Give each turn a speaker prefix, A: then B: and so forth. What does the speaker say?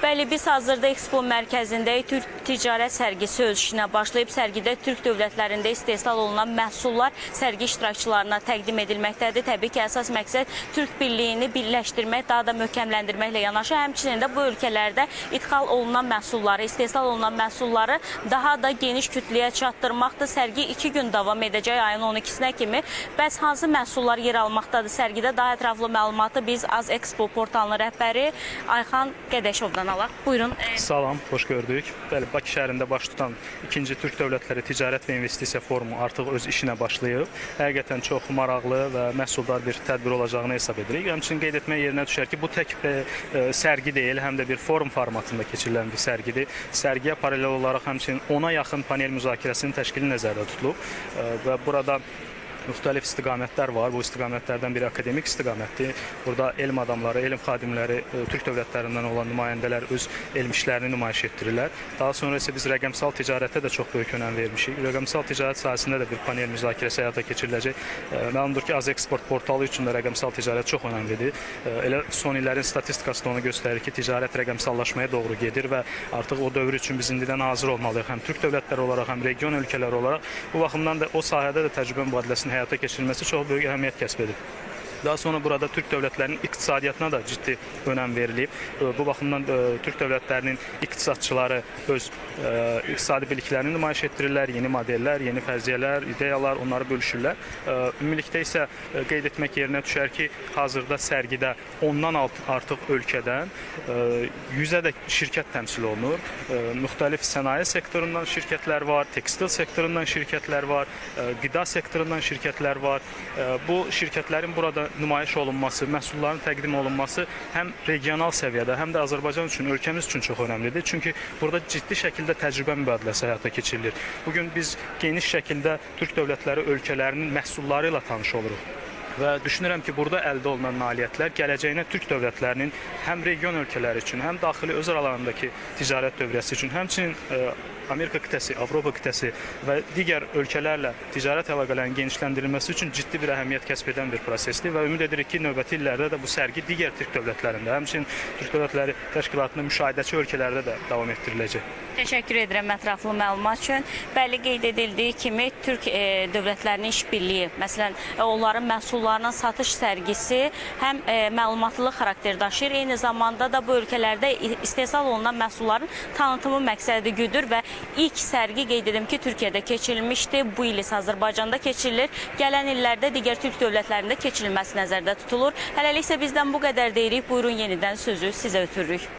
A: Bəli, biz hazırda Expo mərkəzindəyik. Türk ticarət sərgisi öz işinə başlayıb. Sərgidə Türk dövlətlərində istehsal olunan məhsullar sərgi iştirakçılarına təqdim edilməkdədir. Təbii ki, əsas məqsəd Türk birliyini birləşdirmək, daha da möhkəmləndirməklə yanaşı, həmçinin də bu ölkələrdə idxal olunan məhsulları, istehsal olunan məhsulları daha da geniş kütləyə çatdırmaqdır. Sərgi 2 gün davam edəcək, ayın 12-sinə kimi. Bəs hansı məhsullar yer almaqdadır sərgidə? Daha ətraflı məlumatı biz Az Expo portalının rəhbəri Ayxan Qədəşovdan alaq. Buyurun.
B: Salam, xoş gördük. Bəli, Bakı şəhərində baş tutan 2-ci Türk Dövlətləri Ticarət və İnvestisiya Forumu artıq öz işinə başlayıb. Həqiqətən çox maraqlı və məhsuldar bir tədbir olacağını hesab edirik. Həmçinin qeyd etmək yerinə düşər ki, bu tək sərgi deyil, həm də bir forum formatında keçirilən bir sərgidir. Sərgiyə paralel olaraq həmçinin 10-a yaxın panel müzakirəsinin təşkili nəzərdə tutulub və burada müxtəlif istiqamətlər var. Bu istiqamətlərdən biri akademik istiqamətdir. Burada elm adamları, elm xadimləri, Türk dövlətlərindən olan nümayəndələr öz elm işlərini nümayiş etdirirlər. Daha sonra isə biz rəqəmsal ticarətə də çox böyük önəm vermişik. Rəqəmsal ticarət sahəsində də bir panel müzakirəsi həyata keçiriləcək. Məlumdur ki, Az Export portalı üçün də rəqəmsal ticarət çox önəmlidir. Elə son illərin statistikası da onu göstərir ki, ticarət rəqəmsallaşmaya doğru gedir və artıq o dövr üçün biz indidən hazır olmalıyıq. Həm Türk dövlətləri olaraq, həm region ölkələri olaraq. Bu baxımdan da o sahədə də təcrübə mübadiləsinin həyata keçirilməsi çox böyük əhəmiyyət kəsb edir. Daha sonra burada Türk dövlətlərinin iqtisadiyyatına da ciddi önəm verilib. Bu baxımdan Türk dövlətlərinin iqtisadçıları öz iqtisadi biliklərini nümayiş etdirirlər, yeni modellər, yeni fərziyyələr, ideyalar, onları bölüşürlər. Ümumilikdə isə qeyd etmək yerinə düşər ki, hazırda sərgidə 10-dan artıq ölkədən 100-ədək şirkət təmsil olunur. Müxtəlif sənaye sektorundan şirkətlər var, tekstil sektorundan şirkətlər var, qida sektorundan şirkətlər var. Bu şirkətlərin burada nümayiş olunması, məhsulların təqdim olunması həm regional səviyyədə, həm də Azərbaycan üçün, ölkəmiz üçün çox önəmlidir. Çünki burada ciddi şəkildə təcrübə mübadiləsi həyata keçirilir. Bugün biz geniş şəkildə Türk dövlətləri ölkələrinin məhsulları ilə tanış oluruq. Və düşünürəm ki, burada əldə olunan nailiyyətlər gələcəyinə Türk dövlətlərinin həm region ölkələri üçün, həm daxili öz aralarındakı ticarət dövriyyəsi üçün, həmçinin Amerika qitəsi, Avropa qitəsi və digər ölkələrlə ticarət əlaqələrinin genişləndirilməsi üçün ciddi bir əhəmiyyət kəsb edən bir prosesdir və ümid edirik ki, növbəti illərdə də bu sərgi digər Türk dövlətlərində, həmçinin Türk Dövlətləri Təşkilatının müşahidəçi ölkələrdə də davam etdiriləcək.
A: Təşəkkür edirəm ətraflı məlumat üçün. Bəli, qeyd edildiyi kimi Türk dövlətlərinin işbirliyi, məsələn, onların məhsullarının satış sərgisi həm məlumatlılıq xarakteri daşıyır, eyni zamanda da bu ölkələrdə istehsal olunan məhsulların tanıtımı məqsədi güdür və ilk sərgi qeyd edim ki, Türkiyədə keçirilmişdi. Bu il isə Azərbaycanda keçirilir. Gələn illərdə digər Türk dövlətlərində keçirilməsi nəzərdə tutulur. Hələlik isə bizdən bu qədər deyirik. Buyurun yenidən sözü sizə ötürürük.